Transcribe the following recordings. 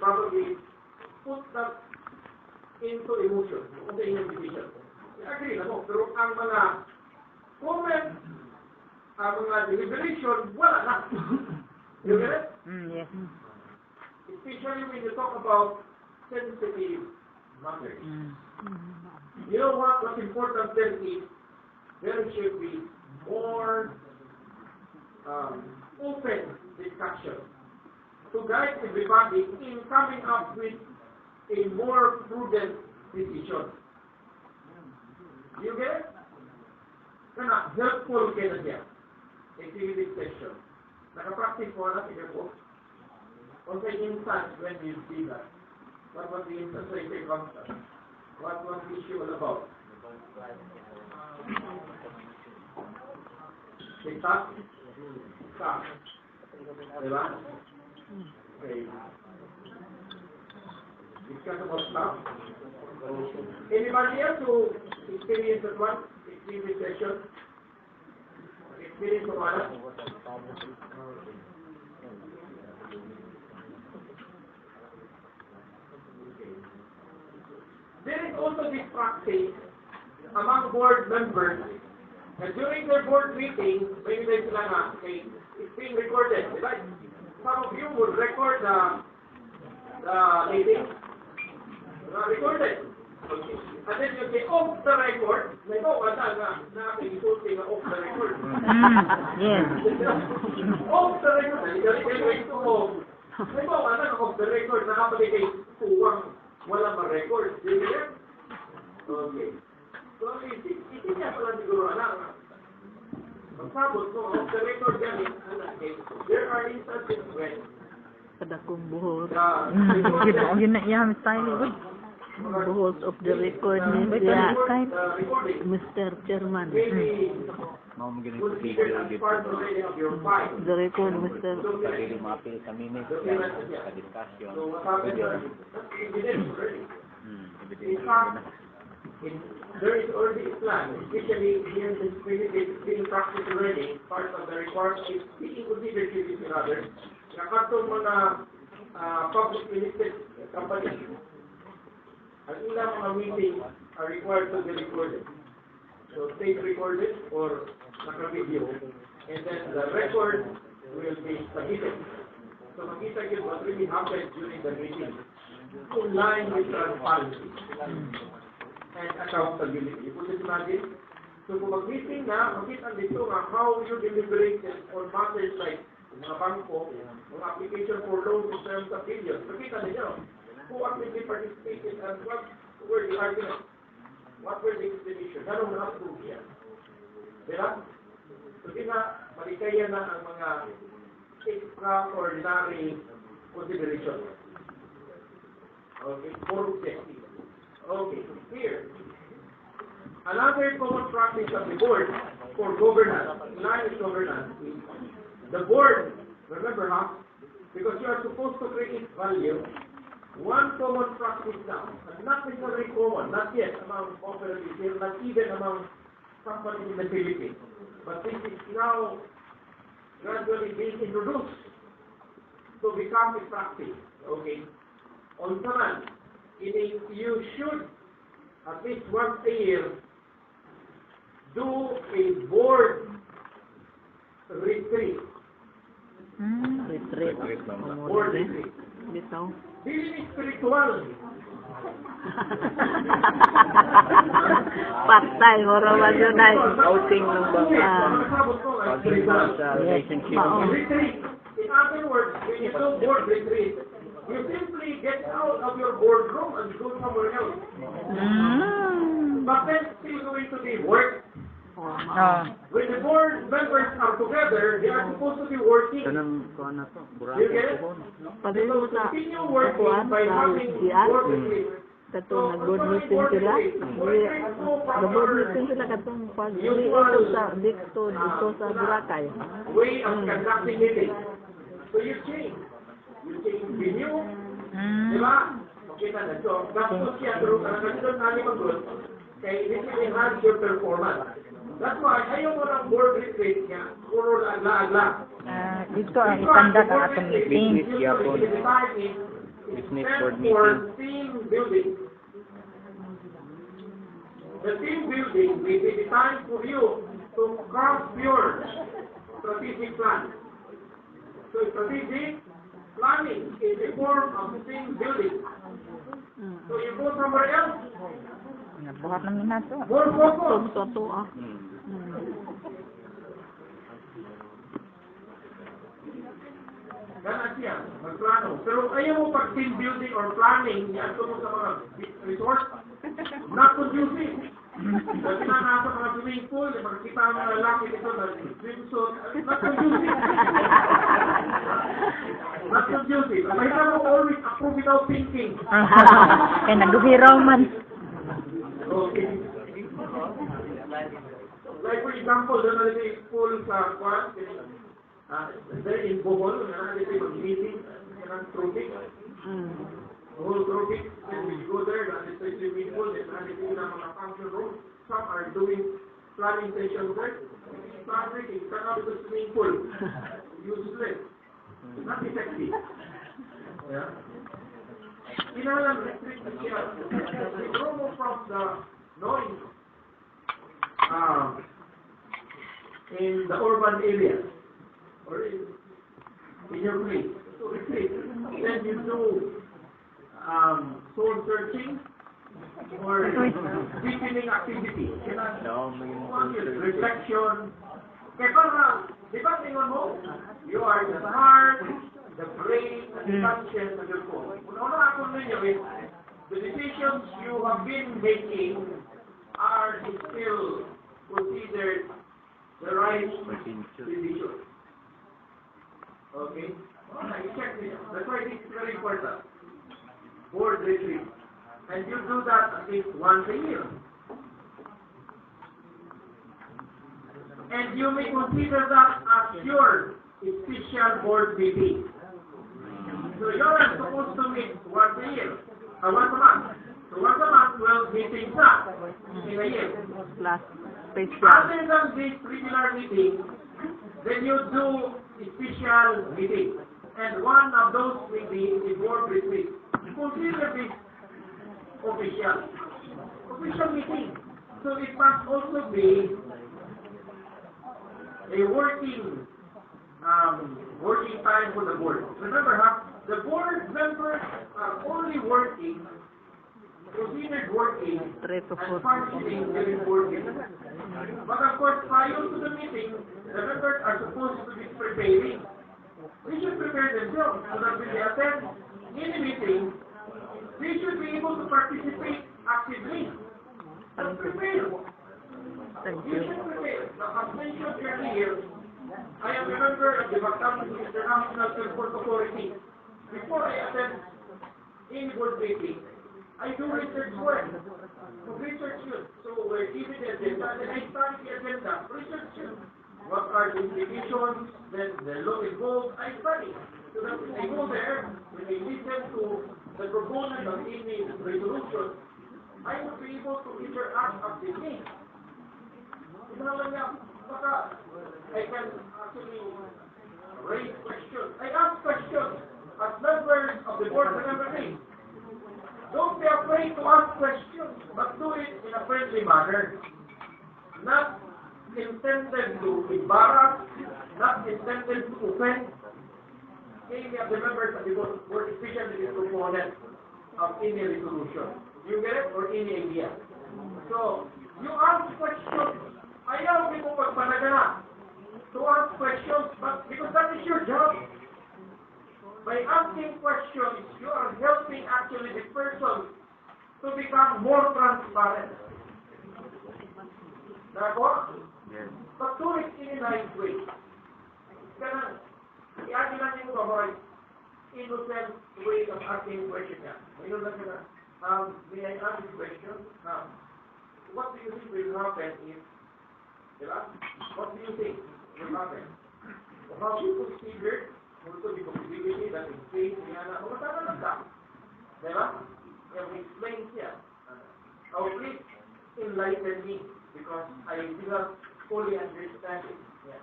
probably put that into emotion o sa inyong decision. I-agree na mo, pero ang mga comment, ang mga deliberation, wala na. You get it? Yes. Especially when you talk about sensitive matters. You know what's important there is, there should be more open discussion to guide everybody in coming up with a more prudent decision. You get it? Kana, helpful kayo na siya. Activity session. Nakapractice mo na siya po. Okay, instance when you see that. What was the instance of circumstance? What was the issue all about? Stop. Stop. Diba? Okay. Discuss about stop. Anybody else who experienced that one? Experience session? Experience of what? There is also this practice among board members, and during their board meeting, maybe they sila nga, okay, it's being recorded, right? Some of you would record the meeting, recorded. Okay. And then you say, off the record, may bawa na isulti na off the record. Yes. Off the record, may bawa na off the record, nakapali kay kuwang wala ma-record. Di ba yan? Okay. So, hindi niya pala siguro alam. Magsabot mo, off the record yan, there are instances when Kada kong buhos. Yun na iya, style. Buhos of the record ni siya kahit Mr. Chairman. The record, Mr. There is already a plan, especially here in the Philippines, being practiced already. Part of the requirement is being considered with each other. Nakatong mga public listed companies, ang ilang mga meetings are required to be recorded. So tape recorded or naka-video, and then the record will be submitted. So makita yun what really happened during the meeting, in line with transparency and accountability. You could imagine? So kung mag-meeting na, makita dito nga how you deliberated on matters like mga bangko, mga application for loans in terms of billions. Makita ninyo who actively participated and what were the arguments, what were the explanations, anong na-approve yan. Diba? So di na, malikaya na ang mga extraordinary considerations. Okay, for objective. Okay, here. Another common practice of the board for governance, line is governance, is the board, remember because you are supposed to create value, one common practice now, and not necessarily common, not yet among operators here, not even among companies in the Philippines, but this is now gradually being introduced to become a practice, okay? On command, you should, at least once a year, do a board retreat. Retreat. Board retreat. Bitaw. Dili spiritual. Patay, maraman yun ay. Outing ng mga relationship. Retreat. In other words, when you do board retreat, you simply get out of your boardroom and go somewhere else. But then still going to be work. When the board members are together, they are supposed to be working. You get it? So continue working by having board retreat. Katong nag-board meeting sila. Nag-board meeting sila katong pag-uli dito sa Boracay. Way of conducting meetings. So you change. You change venue. Diba? Okay na na. So, gastos siya, pero karagdagan na mag-good, kaya this will enhance your performance. That's why, ayaw mo ng board retreat niya, puro agla-agla. Dito ang ikandat ang atong meeting. Business yapon. Business board For meeting. team building. The team building will be designed for you to craft your strategic plan. So strategic planning is a form of team building. So you go somewhere else, Nabuhat namin na to. more focus. Toto ah. Ganun siya, magplano. Pero ayaw mo pag team building or planning, yan mo sa mga resort, not conducive. Kasi na nasa mga swimming pool, makikita ang mga lalaki dito na swimsuit, not conducive. Not conducive. Ang mahirap mo always approve without thinking. Kaya naduhiraw man. Okay. Like for example, doon na rin yung pool sa Kwan, very in Bohol, na rin yung meeting, ng trophy. Whole trophy, then we go there, na rin yung swimming pool, then na rin yung mga function room. Some are doing planning sessions there. Planning, it's not the swimming pool. Useless. Not effective. Yeah. Inalang restricted siya. We promo from the noise in the urban area or in your place. So retreat. Then you do soul searching or deepening activity. Reflection. Kaya parang, depending on mo, you are the heart, the brain, and the conscience of your soul. Una ako ninyo is, the decisions you have been making are still considered the right decision. Okay? Okay, check this. That's why this is very important. Board retreat. And you do that at least once a year. And you may consider that as your special board meeting. So you're supposed to meet once a year, once a month. So once a month, 12 meetings in a year. Plus special. Other than this regular meeting, then you do a special meeting. And one of those will be the board retreat. Consider this official meeting. So it must also be a working time for the board. Remember, the board members are only working, considered working, 3 to 4. and functioning during board meeting. But of course, prior to the meeting, the members are supposed to be preparing. They should prepare themselves so that when they attend any meeting, they should be able to participate actively. So prepare. Thank You you. should prepare. As mentioned earlier, I am a member of the Macau International Transport Authority. Before I attend any board meeting, I do research work. Research yun. So we're given the agenda, and I study the agenda. Research yun. What are the implications, then the law involved, I study. So that when I go there, when I listen to the proponent of any resolution, I will be able to interact actively. Inalang niya, baka I can actually raise questions. I ask questions as members of the board, remember me. Don't be afraid to ask questions, but do it in a friendly manner. Not intended to embarrass, not intended to offend any of the members of the board, especially the proponent of any resolution. You get it? Or any idea. So, you ask questions. Ayaw din mo pagpanagana to ask questions, but because that is your job. By asking questions, you are helping actually the person to become more transparent. Therefore, Yes. but do it in a nice way. Ganun. I-argue lang yung mga innocent way of asking question niya. Mayroon lang sila. May I ask you a question? What do you think will happen if, diba? What do you think will happen? How you consider also the possibility that in case niya na, matama lang ka. Diba? Yeah, we explain here. Please enlighten me because I do not fully understand it. Yeah.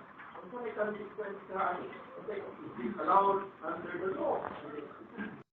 Kung may consistent ka, allowed under the law.